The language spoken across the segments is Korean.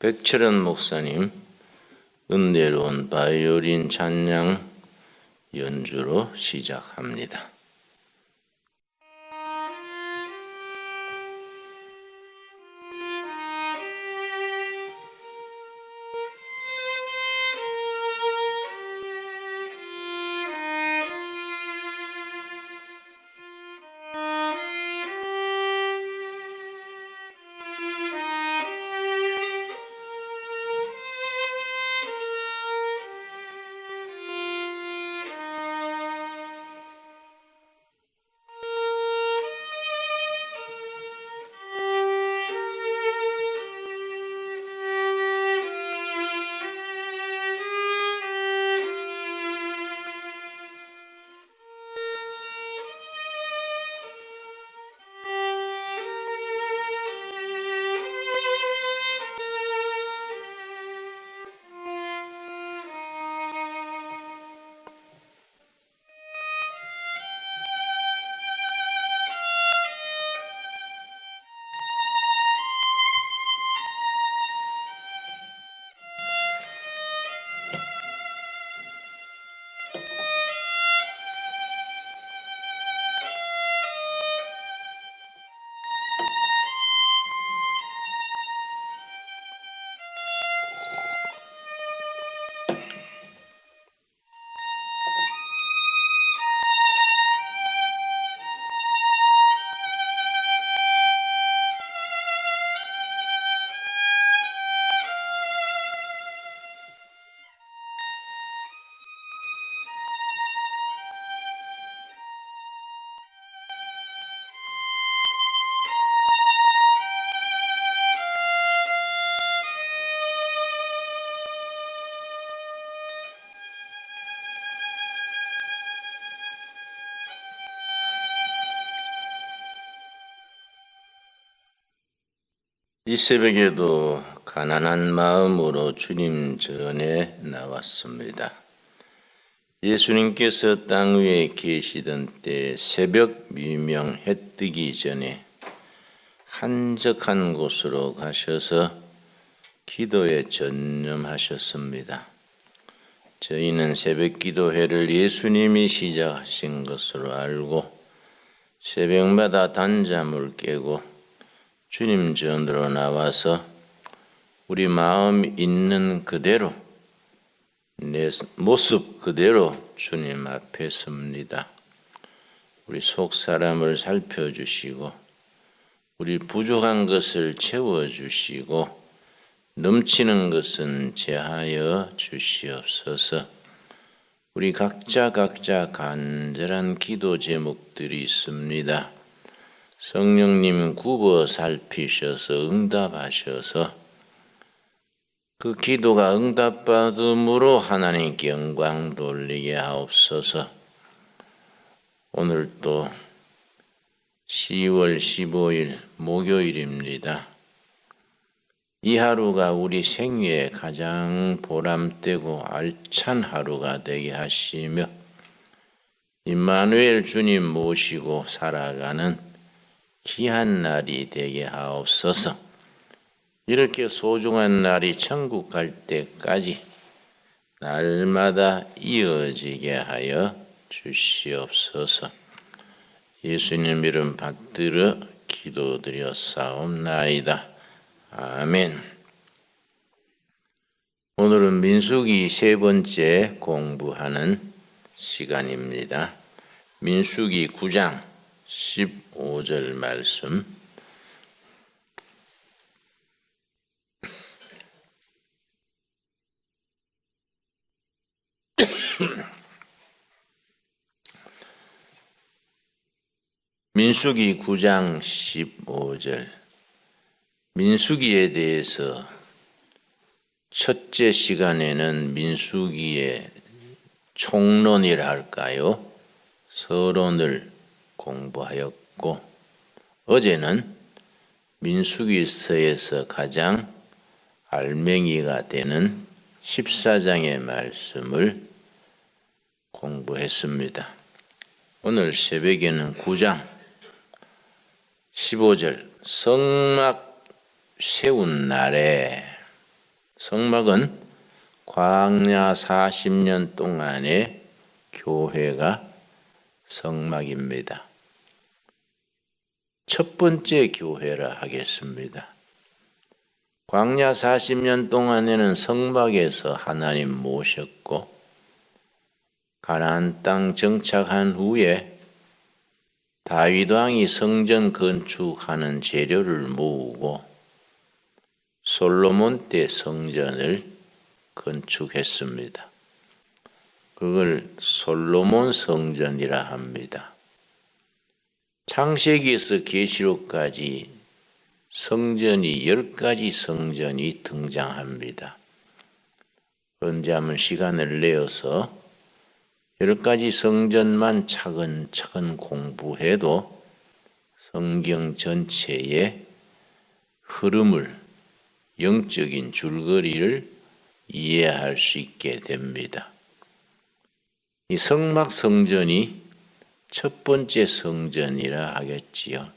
백철원 목사님 은혜로운 바이올린 찬양 연주로 시작합니다. 이 새벽에도 가난한 마음으로 주님 전에 나왔습니다. 예수님께서 땅 위에 계시던 때 새벽 미명 해 뜨기 전에 한적한 곳으로 가셔서 기도에 전념하셨습니다. 저희는 새벽 기도회를 예수님이 시작하신 것으로 알고 새벽마다 단잠을 깨고 주님 전으로 나와서 우리 마음 있는 그대로 내 모습 그대로 주님 앞에 섭니다. 우리 속 사람을 살펴주시고 우리 부족한 것을 채워주시고 넘치는 것은 제하여 주시옵소서. 우리 각자 간절한 기도 제목들이 있습니다. 성령님 굽어 살피셔서 응답하셔서 그 기도가 응답받음으로 하나님께 영광 돌리게 하옵소서. 오늘 또 10월 15일 목요일입니다. 이 하루가 우리 생애에 가장 보람되고 알찬 하루가 되게 하시며 임마누엘 주님 모시고 살아가는 귀한 날이 되게 하옵소서. 이렇게 소중한 날이 천국 갈 때까지 날마다 이어지게 하여 주시옵소서. 예수님 이름 받들어 기도드렸사옵나이다. 아멘. 오늘은 민수기 세 번째 공부하는 시간입니다. 민수기 9장 15절 말씀. 민수기 9장 15절. 민수기에 대해서 첫째 시간에는 민수기의 총론이라 할까요? 서론을 공부하였고 어제는 민수기서에서 가장 알맹이가 되는 14장의 말씀을 공부했습니다. 오늘 새벽에는 9장 15절 성막 세운 날에 성막은 광야 40년 동안의 교회가 성막입니다. 첫 번째 교회라 하겠습니다. 광야 40년 동안에는 성막에서 하나님 모셨고 가나안 땅 정착한 후에 다윗 왕이 성전 건축하는 재료를 모으고 솔로몬 때 성전을 건축했습니다. 그걸 솔로몬 성전이라 합니다. 창세기에서 계시록까지 성전이 10가지 성전이 등장합니다. 언제 한번 시간을 내어서 10가지 성전만 차근차근 공부해도 성경 전체의 흐름을, 영적인 줄거리를 이해할 수 있게 됩니다. 이 성막 성전이 첫 번째 성전이라 하겠지요.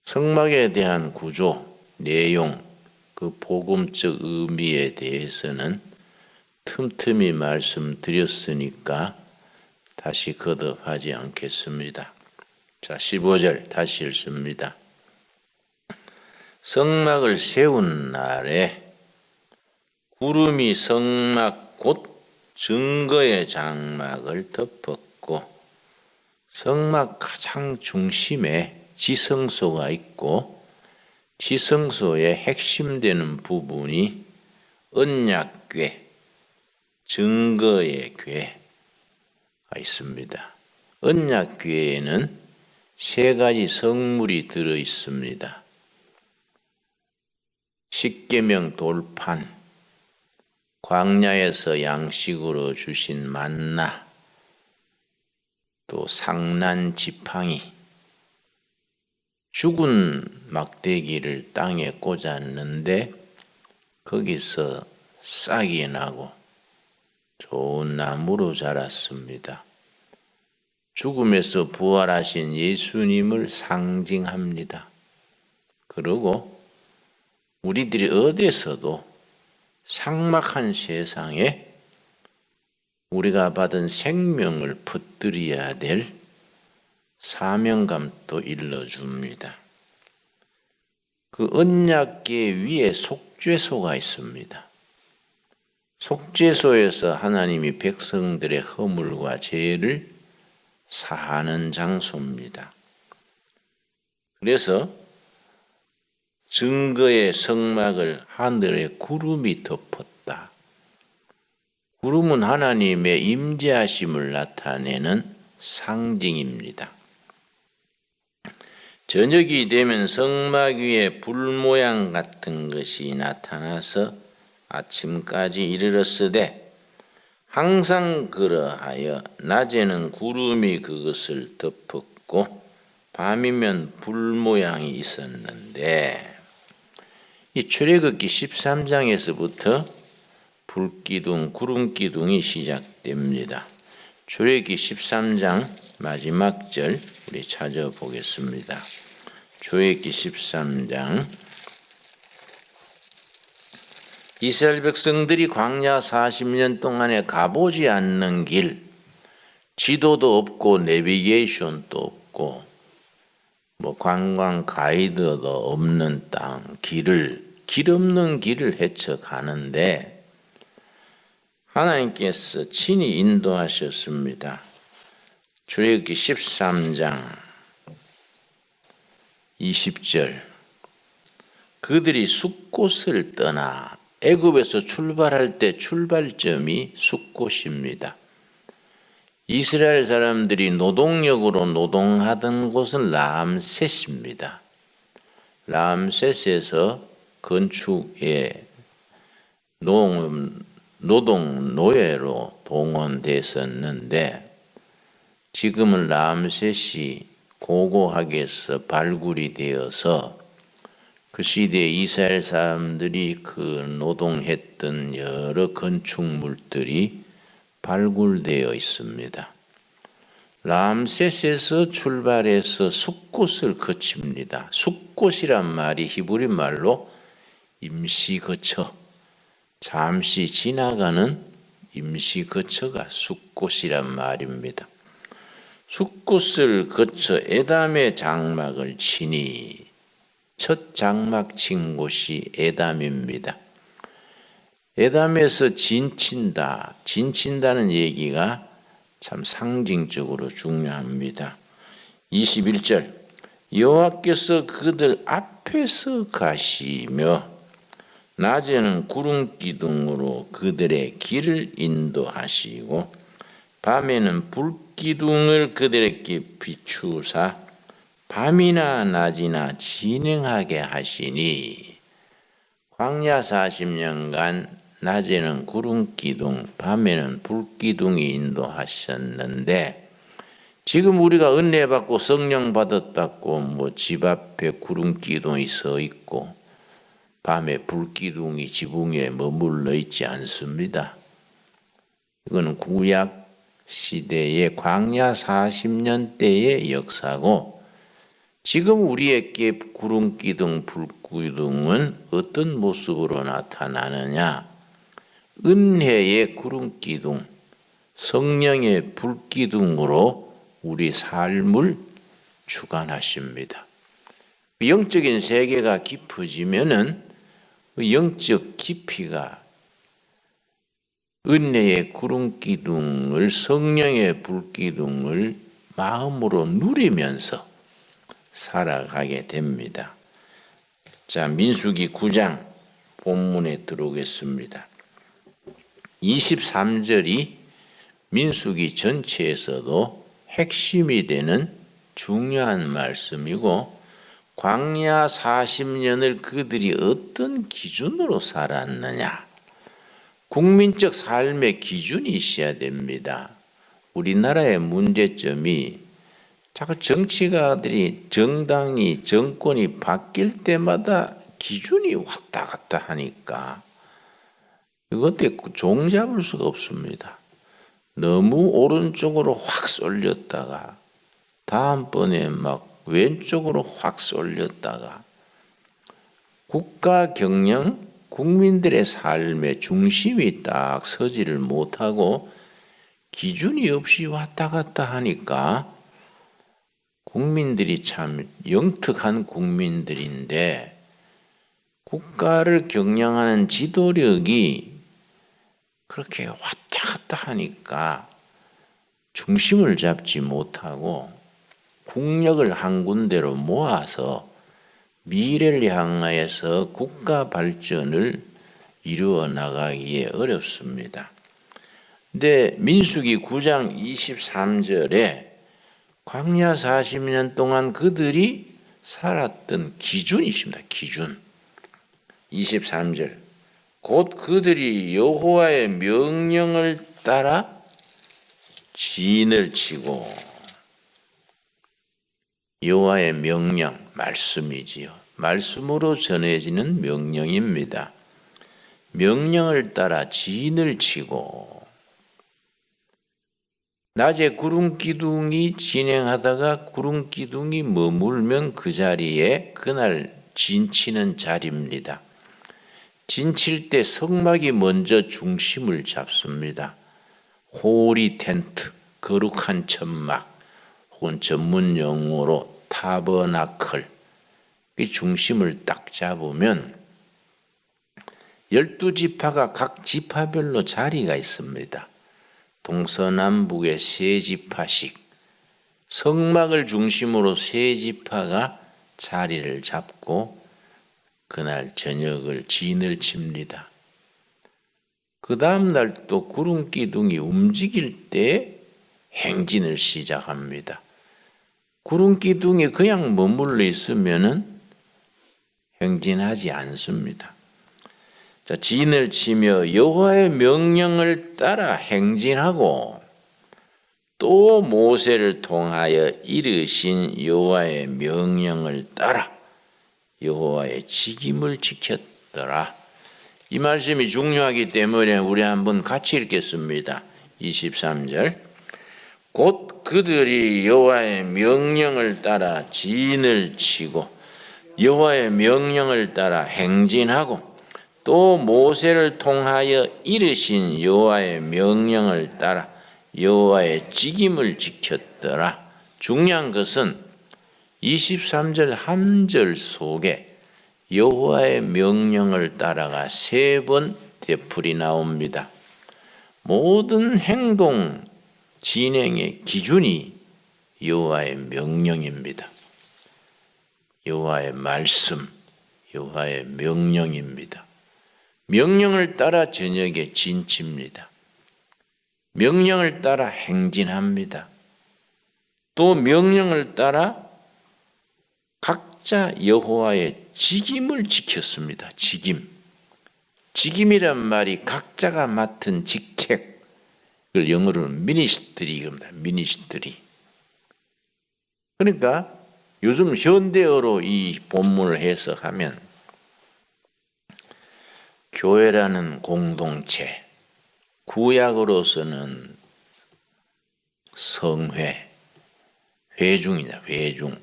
성막에 대한 구조, 내용, 그 복음적 의미에 대해서는 틈틈이 말씀드렸으니까 다시 거듭하지 않겠습니다. 자, 15절 다시 읽습니다. 성막을 세운 날에 구름이 성막 곧 증거의 장막을 덮었고 성막 가장 중심에 지성소가 있고 지성소의 핵심되는 부분이 언약궤, 증거의 궤가 있습니다. 언약궤에는 3가지 성물이 들어 있습니다. 십계명 돌판, 광야에서 양식으로 주신 만나, 또 상난 지팡이, 죽은 막대기를 땅에 꽂았는데 거기서 싹이 나고 좋은 나무로 자랐습니다. 죽음에서 부활하신 예수님을 상징합니다. 그리고 우리들이 어디서도 삭막한 세상에 우리가 받은 생명을 퍼뜨려야 될 사명감도 일러줍니다. 그 언약궤 위에 속죄소가 있습니다. 속죄소에서 하나님이 백성들의 허물과 죄를 사하는 장소입니다. 그래서 증거의 성막을 하늘에 구름이 덮었다. 구름은 하나님의 임재하심을 나타내는 상징입니다. 저녁이 되면 성막 위에 불 모양 같은 것이 나타나서 아침까지 이르렀으되 항상 그러하여 낮에는 구름이 그것을 덮었고 밤이면 불 모양이 있었는데 이 출애굽기 13장에서부터 불기둥, 구름기둥이 시작됩니다. 출애굽기 13장 마지막 절 우리 찾아보겠습니다. 출애굽기 13장 이스라엘 백성들이 광야 40년 동안에 가보지 않는 길, 지도도 없고 내비게이션도 없고 관광 가이드도 없는 땅, 길 없는 길을 헤쳐 가는데 하나님께서 친히 인도하셨습니다. 출애굽기 13장 20절 그들이 숫곳을 떠나 애굽에서 출발할 때 출발점이 숫곳입니다. 이스라엘 사람들이 노동력으로 노동하던 곳은 람셋입니다. 람셋에서 건축에 노동 노예로 동원됐었는데 지금은 람셋이 고고하게서 발굴이 되어서 그 시대에 이스라엘 사람들이 그 노동했던 여러 건축물들이 발굴되어 있습니다. 람셋에서 출발해서 숫곳을 거칩니다. 숫곳이란 말이 히브리 말로 임시 거처, 잠시 지나가는 임시 거처가 숫곳이란 말입니다. 숫곳을 거쳐 에담의 장막을 치니 첫 장막 친 곳이 에담입니다. 에담에서 진친다. 진친다는 얘기가 참 상징적으로 중요합니다. 21절 여호와께서 그들 앞에서 가시며 낮에는 구름 기둥으로 그들의 길을 인도하시고 밤에는 불 기둥을 그들에게 비추사 밤이나 낮이나 진행하게 하시니 광야 40년간 낮에는 구름 기둥, 밤에는 불 기둥이 인도하셨는데 지금 우리가 은혜 받고 성령 받았다고 집 앞에 구름 기둥이 서 있고 밤에 불 기둥이 지붕 위에 머물러 있지 않습니다. 이거는 구약 시대의 광야 40년 때의 역사고 지금 우리에게 구름 기둥, 불 기둥은 어떤 모습으로 나타나느냐? 은혜의 구름 기둥, 성령의 불 기둥으로 우리 삶을 주관하십니다. 영적인 세계가 깊어지면은 영적 깊이가 은혜의 구름 기둥을 성령의 불 기둥을 마음으로 누리면서 살아가게 됩니다. 자, 민수기 9장 본문에 들어오겠습니다. 23절이 민수기 전체에서도 핵심이 되는 중요한 말씀이고 광야 40년을 그들이 어떤 기준으로 살았느냐 국민적 삶의 기준이 있어야 됩니다. 우리나라의 문제점이 자꾸 정치가들이 정당이 정권이 바뀔 때마다 기준이 왔다 갔다 하니까 이것도 종잡을 수가 없습니다. 너무 오른쪽으로 확 쏠렸다가 다음번에 막 왼쪽으로 확 쏠렸다가 국가 경영 국민들의 삶의 중심이 딱 서지를 못하고 기준이 없이 왔다 갔다 하니까 국민들이 참 영특한 국민들인데 국가를 경영하는 지도력이 그렇게 왔다 갔다 하니까 중심을 잡지 못하고 국력을 한 군데로 모아서 미래를 향하여서 국가 발전을 이루어 나가기에 어렵습니다. 근데 민수기 9장 23절에 광야 40년 동안 그들이 살았던 기준이 있습니다. 기준. 23절. 곧 그들이 여호와의 명령을 따라 진을 치고 여호와의 명령, 말씀이지요. 말씀으로 전해지는 명령입니다. 명령을 따라 진을 치고 낮에 구름 기둥이 진행하다가 구름 기둥이 머물면 그 자리에 그날 진치는 자리입니다. 진칠 때 성막이 먼저 중심을 잡습니다. 호리 텐트, 거룩한 천막, 혹은 전문 용어로 타버나클, 이 중심을 딱 잡으면 12지파가 각 지파별로 자리가 있습니다. 동서남북의 세 지파씩 성막을 중심으로 세 지파가 자리를 잡고 그날 저녁을 진을 칩니다. 그 다음 날 또 구름 기둥이 움직일 때 행진을 시작합니다. 구름 기둥이 그냥 머물러 있으면은 행진하지 않습니다. 자, 진을 치며 여호와의 명령을 따라 행진하고 또 모세를 통하여 이르신 여호와의 명령을 따라 여호와의 직임을 지켰더라. 이 말씀이 중요하기 때문에 우리 한번 같이 읽겠습니다. 23절. 곧 그들이 여호와의 명령을 따라 진을 치고 여호와의 명령을 따라 행진하고 또 모세를 통하여 이르신 여호와의 명령을 따라 여호와의 직임을 지켰더라. 중요한 것은 23절 함절 속에 여호와의 명령을 따라가 3번 되풀이 나옵니다. 모든 행동 진행의 기준이 여호와의 명령입니다. 여호와의 말씀, 여호와의 명령입니다. 명령을 따라 저녁에 진칩니다. 명령을 따라 행진합니다. 또 명령을 따라 각자 여호와의 직임을 지켰습니다. 직임이란 말이 각자가 맡은 직책, 그걸 영어로는 미니스트리입니다. 미니스트리. 그러니까 요즘 현대어로 이 본문을 해석하면 교회라는 공동체, 구약으로서는 성회, 회중이다. 회중.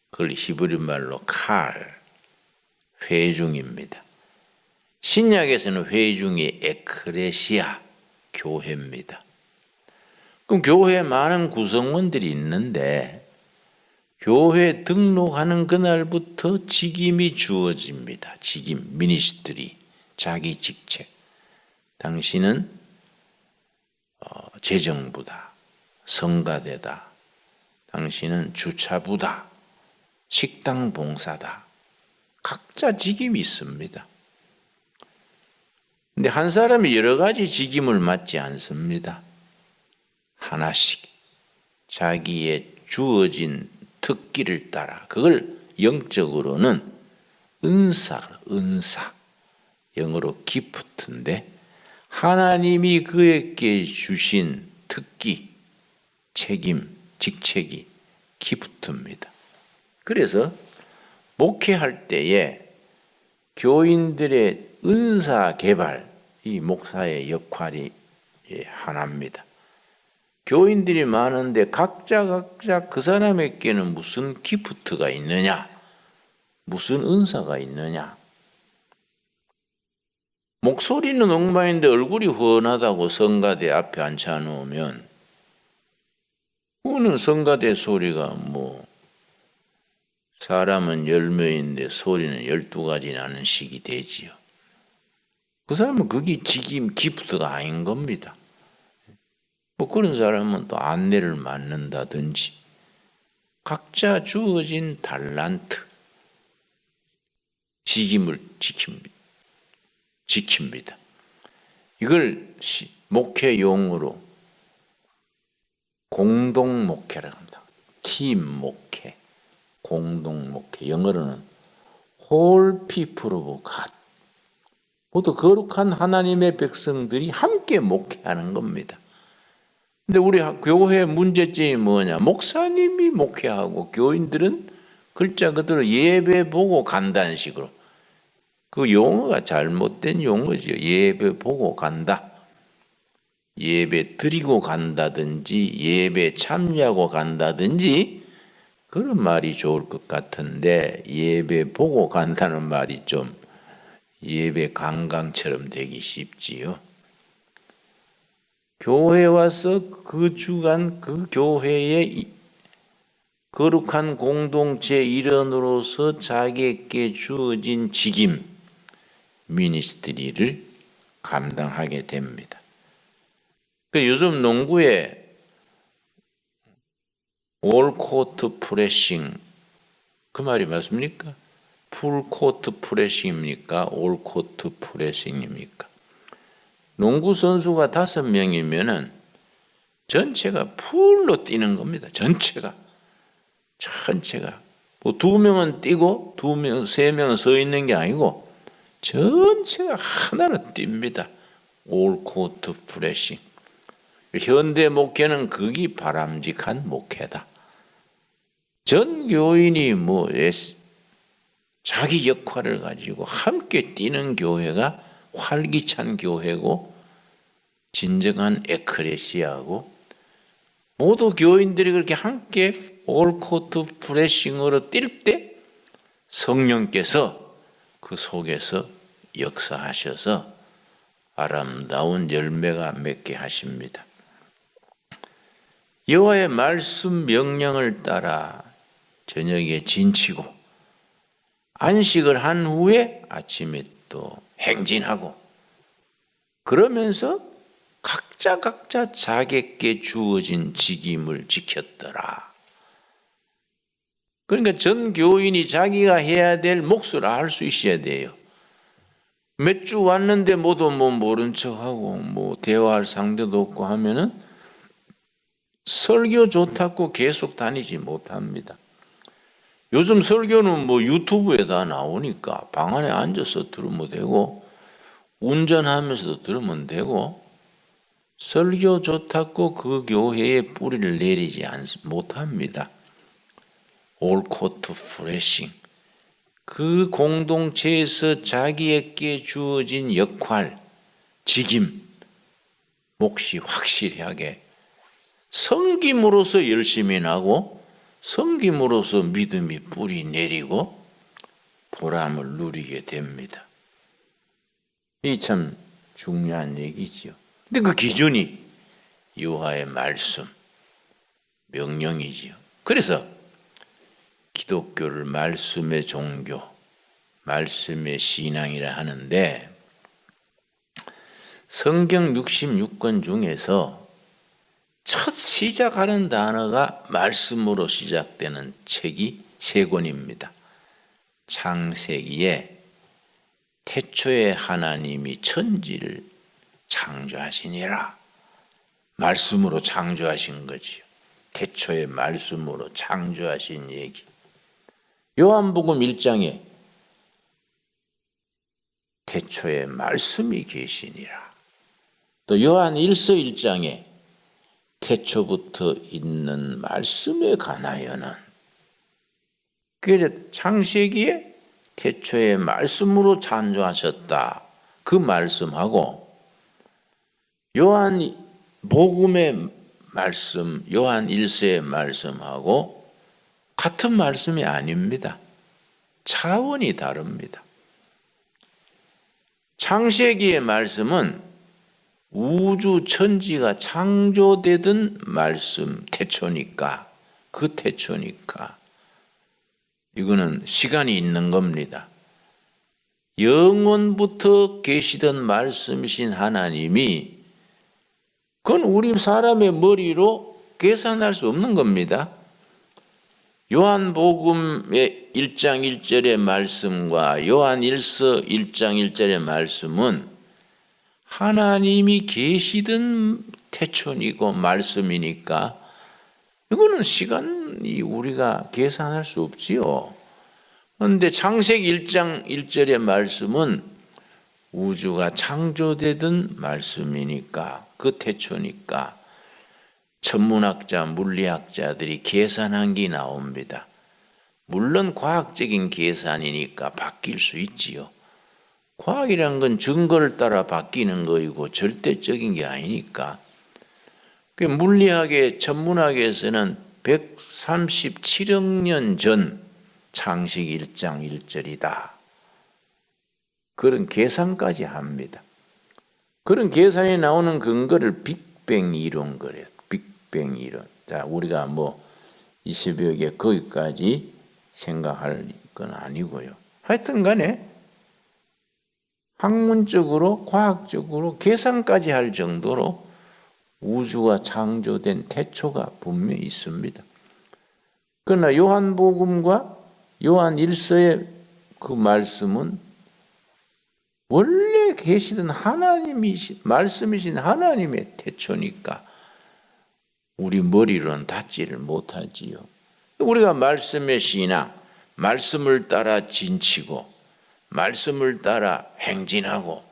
그걸 히브리 말로 회중입니다. 신약에서는 회중이 에크레시아, 교회입니다. 그럼 교회에 많은 구성원들이 있는데 교회 등록하는 그날부터 직임이 주어집니다. 직임, 미니스트리, 자기 직책. 당신은 재정부다, 성가대다, 당신은 주차부다, 식당 봉사다. 각자 직임이 있습니다. 근데 한 사람이 여러 가지 직임을 맡지 않습니다. 하나씩 자기의 주어진 특기를 따라, 그걸 영적으로는 은사, 영어로 기프트인데 하나님이 그에게 주신 특기, 책임, 직책이 기프트입니다. 그래서 목회할 때에 교인들의 은사 개발, 이 목사의 역할이 하나입니다. 교인들이 많은데 각자 그 사람에게는 무슨 기프트가 있느냐, 무슨 은사가 있느냐. 목소리는 엉망인데 얼굴이 훤하다고 성가대 앞에 앉혀놓으면 그거는 성가대 소리가 사람은 10명인데 소리는 12가지 나는 식이 되지요. 그 사람은 그게 직임, 기프트가 아닌 겁니다. 그런 사람은 또 안내를 맡는다든지 각자 주어진 달란트, 직임을 지킵니다. 이걸 목회 용어로 공동 목회라고 합니다. 팀 목회, 공동 목회. 영어로는 whole people of God. 모두 거룩한 하나님의 백성들이 함께 목회하는 겁니다. 근데 우리 교회 문제점이 뭐냐? 목사님이 목회하고 교인들은 글자 그대로 예배 보고 간다는 식으로. 그 용어가 잘못된 용어죠. 예배 보고 간다. 예배 드리고 간다든지 예배 참여하고 간다든지 그런 말이 좋을 것 같은데 예배 보고 간다는 말이 좀 예배 관광처럼 되기 쉽지요. 교회 와서 그 주간 그 교회의 거룩한 공동체 일원으로서 자기에게 주어진 직임, 미니스트리를 감당하게 됩니다. 요즘 농구에 올코트 프레싱, 그 말이 맞습니까? 풀코트 프레싱입니까? 올코트 프레싱입니까? 농구 선수가 5명이면은 전체가 풀로 뛰는 겁니다. 전체가. 2명은 뛰고 3명은 서 있는 게 아니고 전체가 하나로 뜁니다. 올코트 프레싱. 현대 목회는 그게 바람직한 목회다. 전 교인이 자기 역할을 가지고 함께 뛰는 교회가 활기찬 교회고 진정한 에클레시아고 모두 교인들이 그렇게 함께 올코트 프레싱으로 뛸 때 성령께서 그 속에서 역사하셔서 아름다운 열매가 맺게 하십니다. 여호와의 말씀 명령을 따라 저녁에 진치고 안식을 한 후에 아침에 또 행진하고 그러면서 각자 자기에게 주어진 직임을 지켰더라. 그러니까 전 교인이 자기가 해야 될 몫을 알 수 있어야 돼요. 몇 주 왔는데 모두 모른 척하고 대화할 상대도 없고 하면은 설교 좋다고 계속 다니지 못합니다. 요즘 설교는 유튜브에 다 나오니까 방 안에 앉아서 들으면 되고 운전하면서도 들으면 되고 설교 좋다고 그 교회에 뿌리를 내리지 못합니다. 올코트 프레싱 그 공동체에서 자기에게 주어진 역할, 직임, 몫이 확실하게 섬김으로써 열심히 나고 섬김으로써 믿음이 뿌리 내리고 보람을 누리게 됩니다. 이 참 중요한 얘기지요. 근데 그 기준이 여호와의 말씀, 명령이지요. 그래서 기독교를 말씀의 종교, 말씀의 신앙이라 하는데 성경 66권 중에서 첫 시작하는 단어가 말씀으로 시작되는 책이 3권입니다. 창세기에 태초에 하나님이 천지를 창조하시니라. 말씀으로 창조하신 거지요. 태초에 말씀으로 창조하신 얘기. 요한복음 1장에 태초에 말씀이 계시니라. 또 요한 1서 1장에 태초부터 있는 말씀에 관하여는 그래서 창세기에 태초에 말씀으로 창조하셨다. 그 말씀하고 요한 복음의 말씀, 요한 1서의 말씀하고 같은 말씀이 아닙니다. 차원이 다릅니다. 창세기의 말씀은 우주 천지가 창조되던 말씀, 태초니까, 그 태초니까 이거는 시간이 있는 겁니다. 영원부터 계시던 말씀이신 하나님이 그건 우리 사람의 머리로 계산할 수 없는 겁니다. 요한복음의 1장 1절의 말씀과 요한 1서 1장 1절의 말씀은 하나님이 계시던 태초이고 말씀이니까 이거는 시간이 우리가 계산할 수 없지요. 그런데 창세기 1장 1절의 말씀은 우주가 창조되던 말씀이니까 그 태초니까 천문학자, 물리학자들이 계산한 게 나옵니다. 물론 과학적인 계산이니까 바뀔 수 있지요. 과학이란 건 증거를 따라 바뀌는 거이고 절대적인 게 아니니까. 물리학의 천문학에서는 137억 년 전 창세기 1장 1절이다. 그런 계산까지 합니다. 그런 계산이 나오는 근거를 빅뱅 이론 그래요. 빅뱅 이론. 자, 우리가 이 새벽에 거기까지 생각할 건 아니고요. 하여튼 간에 학문적으로 과학적으로 계산까지 할 정도로 우주가 창조된 태초가 분명히 있습니다. 그러나 요한복음과 요한 1서의 그 말씀은 원래 계시던 말씀이신 하나님의 태초니까 우리 머리로는 닿지를 못하지요. 우리가 말씀의 신앙, 말씀을 따라 진치고 말씀을 따라 행진하고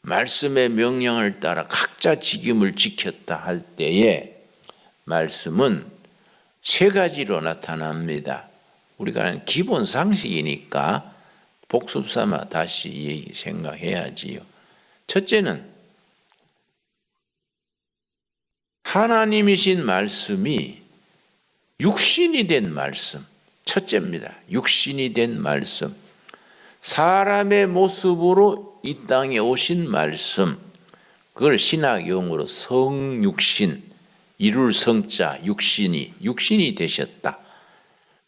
말씀의 명령을 따라 각자 직임을 지켰다 할 때에 말씀은 3가지로 나타납니다. 우리가 하는 기본 상식이니까 복습 삼아 다시 생각해야지요. 첫째는 하나님이신 말씀이 육신이 된 말씀. 첫째입니다. 육신이 된 말씀. 사람의 모습으로 이 땅에 오신 말씀, 그걸 신학 용어로 성육신, 이룰 성자 육신이 되셨다.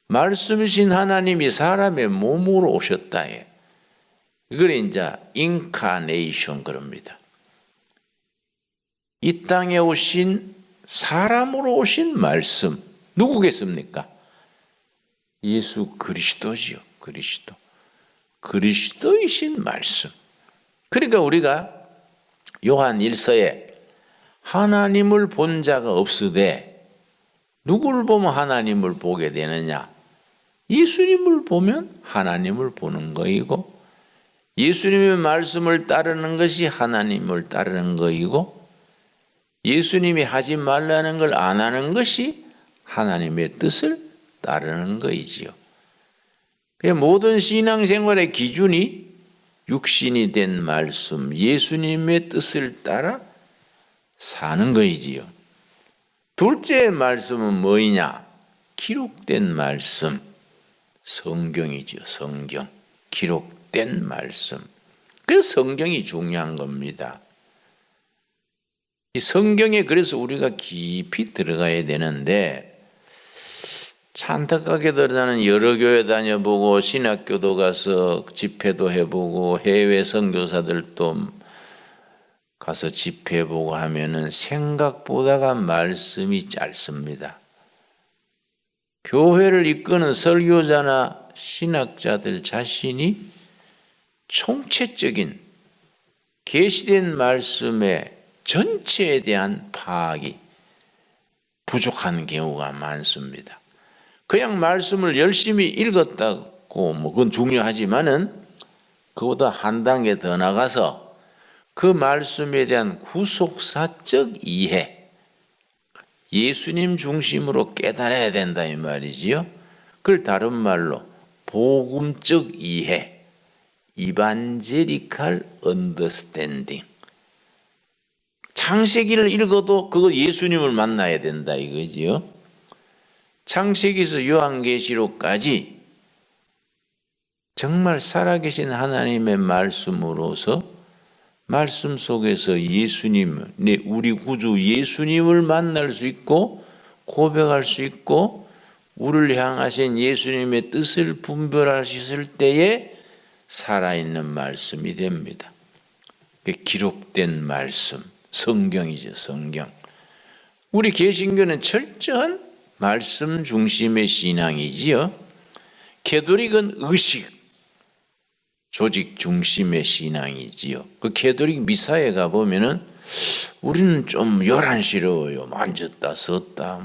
말씀이신 하나님이 사람의 몸으로 오셨다. 이걸 이제 인카네이션 그럽니다. 이 땅에 오신 사람으로 오신 말씀 누구겠습니까? 예수 그리스도지요. 그리스도이신 말씀. 그러니까 우리가 요한 1서에 하나님을 본 자가 없으되 누구를 보면 하나님을 보게 되느냐? 예수님을 보면 하나님을 보는 거이고 예수님의 말씀을 따르는 것이 하나님을 따르는 거이고 예수님이 하지 말라는 걸 안 하는 것이 하나님의 뜻을 따르는 거이지요. 모든 신앙생활의 기준이 육신이 된 말씀, 예수님의 뜻을 따라 사는 거이지요. 둘째 말씀은 뭐이냐? 기록된 말씀, 성경이지요. 성경, 기록된 말씀. 그래서 성경이 중요한 겁니다. 이 성경에 그래서 우리가 깊이 들어가야 되는데 참 안타깝게도 나는 여러 교회 다녀보고 신학교도 가서 집회도 해보고 해외 선교사들도 가서 집회해보고 하면은 생각보다가 말씀이 짧습니다. 교회를 이끄는 설교자나 신학자들 자신이 총체적인 계시된 말씀의 전체에 대한 파악이 부족한 경우가 많습니다. 그냥 말씀을 열심히 읽었다고 그건 중요하지만은 그보다 한 단계 더 나가서 그 말씀에 대한 구속사적 이해, 예수님 중심으로 깨달아야 된다 이 말이지요. 그걸 다른 말로 복음적 이해, 이반제리칼 언더스탠딩. 창세기를 읽어도 그거 예수님을 만나야 된다 이거지요. 창세기에서 요한계시록까지 정말 살아계신 하나님의 말씀으로서 말씀 속에서 예수님, 우리 구주 예수님을 만날 수 있고 고백할 수 있고 우리를 향하신 예수님의 뜻을 분별하셨을 때에 살아있는 말씀이 됩니다. 기록된 말씀, 성경이죠. 성경. 우리 개신교는 철저한 말씀 중심의 신앙이지요. 캐톨릭은 의식, 조직 중심의 신앙이지요. 그 캐톨릭 미사에 가보면은 우리는 좀 요란스러워요. 앉았다 섰다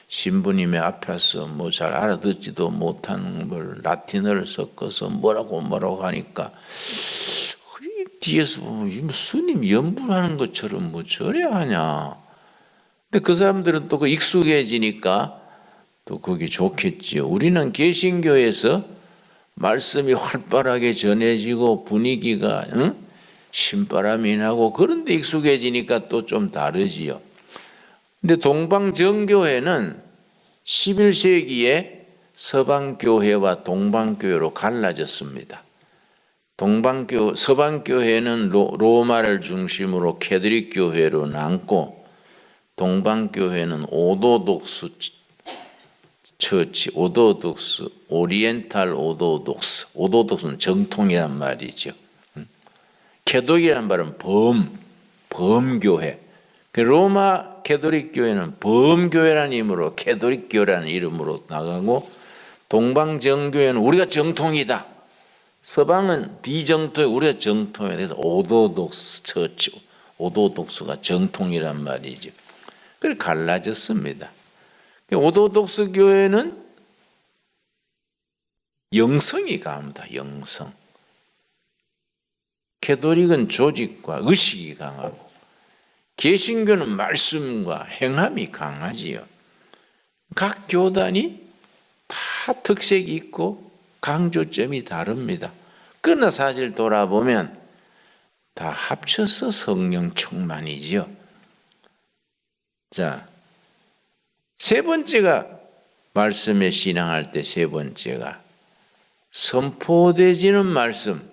신부님의 앞에서 잘 알아듣지도 못하는 걸 라틴어를 섞어서 뭐라고 하니까 뒤에서 보면 스님 연불하는 것처럼 저래야 하냐. 근데 그 사람들은 또 익숙해지니까 또 그게 좋겠지요. 우리는 개신교에서 말씀이 활발하게 전해지고 분위기가 신바람이 나고 그런데 익숙해지니까 또 좀 다르지요. 근데 동방정교회는 11세기에 서방교회와 동방교회로 갈라졌습니다. 서방교회는 로마를 중심으로 캐톨릭 교회로 남고 동방교회는 오도독스 처치, 오리엔탈 오도독스는 정통이란 말이죠. 캐톨릭이란 말은 범교회. 로마 캐톨릭 교회는 범교회라는 이름으로 캐톨릭 교회라는 이름으로 나가고 동방정교회는 우리가 정통이다. 서방은 비정통에 우리가 정통에 대해서 오도독스 처치, 오도독스가 정통이란 말이죠. 그래 갈라졌습니다. 오도독스 교회는 영성이 강합니다. 영성. 캐톨릭은 조직과 의식이 강하고 개신교는 말씀과 행함이 강하지요. 각 교단이 다 특색이 있고 강조점이 다릅니다. 그러나 사실 돌아보면 다 합쳐서 성령 충만이지요. 자, 세 번째가 말씀에 신앙할 때 세 번째가 선포되어지는 말씀,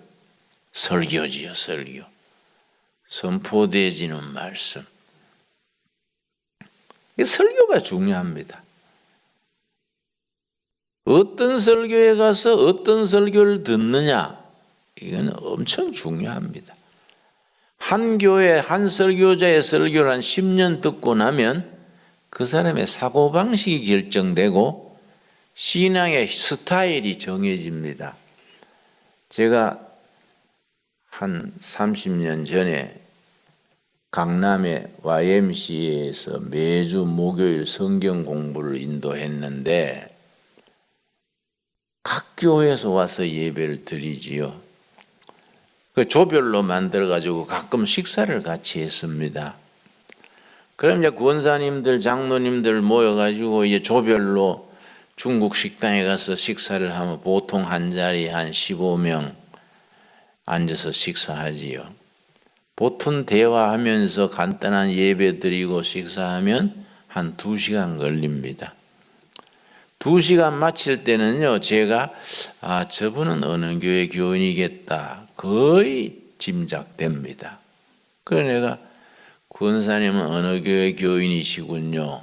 설교지요, 설교. 선포되어지는 말씀. 설교가 중요합니다. 어떤 설교에 가서 어떤 설교를 듣느냐, 이건 엄청 중요합니다. 한 교회 한 설교자의 설교를 한 10년 듣고 나면 그 사람의 사고방식이 결정되고 신앙의 스타일이 정해집니다. 제가 한 30년 전에 강남의 YMCA에서 매주 목요일 성경 공부를 인도했는데 각 교회에서 와서 예배를 드리지요. 그 조별로 만들어가지고 가끔 식사를 같이 했습니다. 그럼 이제 권사님들, 장로님들 모여가지고 이제 조별로 중국 식당에 가서 식사를 하면 보통 한 자리에 한 15명 앉아서 식사하지요. 보통 대화하면서 간단한 예배 드리고 식사하면 한 2시간 걸립니다. 2시간 마칠 때는요, 제가 저분은 어느 교회 교인이겠다 거의 짐작됩니다. 그래서 내가 권사님은 어느 교회 교인이시군요.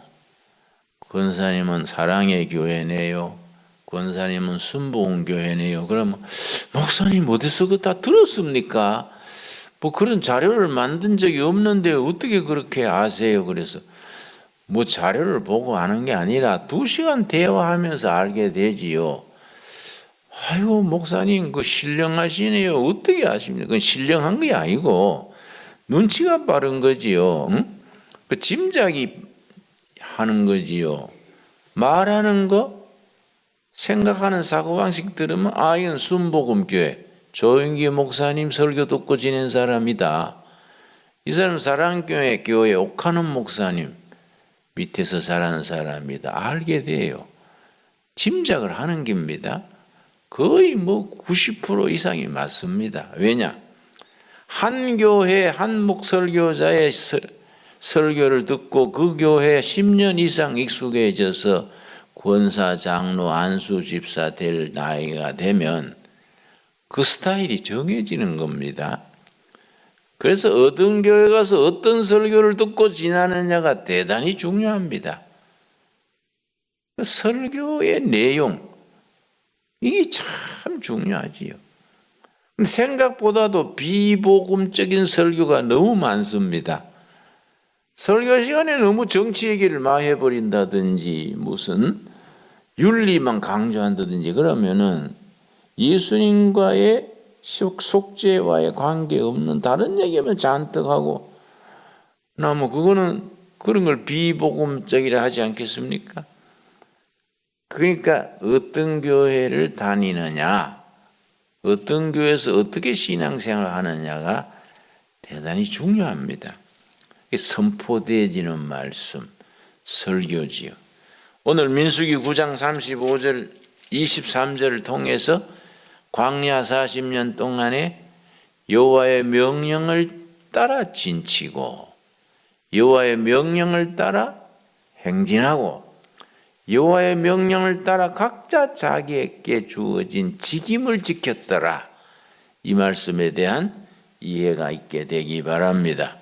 권사님은 사랑의 교회네요. 권사님은 순복음교회네요. 그러면 목사님 어디서 그거 다 들었습니까? 뭐 그런 자료를 만든 적이 없는데 어떻게 그렇게 아세요? 그래서 뭐 자료를 보고 아는 게 아니라 2시간 대화하면서 알게 되지요. 아이고 목사님 그 신령하시네요. 어떻게 아십니까? 그건 신령한 게 아니고 눈치가 빠른 거지요. 응? 그 짐작이 하는 거지요. 말하는 거 생각하는 사고방식 들으면 이건 순복음교회 조영기 목사님 설교 듣고 지낸 사람이다. 이 사람 사랑교회 교회 옥하는 목사님 밑에서 자라는 사람이다. 알게 돼요. 짐작을 하는 겁니다. 거의 뭐 90% 이상이 맞습니다. 왜냐? 한 교회 한 목설교자의 설교를 듣고 그 교회에 10년 이상 익숙해져서 권사, 장로, 안수, 집사 될 나이가 되면 그 스타일이 정해지는 겁니다. 그래서 어떤 교회 가서 어떤 설교를 듣고 지나느냐가 대단히 중요합니다. 설교의 내용, 이게 참 중요하지요. 생각보다도 비복음적인 설교가 너무 많습니다. 설교 시간에 너무 정치 얘기를 막 해버린다든지 무슨 윤리만 강조한다든지 그러면은 예수님과의 속죄와의 관계없는 다른 얘기하면 잔뜩 하고 뭐 그거는 그런 걸 비복음적이라 하지 않겠습니까? 그러니까 어떤 교회를 다니느냐, 어떤 교회에서 어떻게 신앙생활을 하느냐가 대단히 중요합니다. 선포되어지는 말씀, 설교지요. 오늘 민수기 9장 35절, 23절을 통해서 광야 40년 동안에 여호와의 명령을 따라 진치고 여호와의 명령을 따라 행진하고 여호와의 명령을 따라 각자 자기에게 주어진 직임을 지켰더라. 이 말씀에 대한 이해가 있게 되기 바랍니다.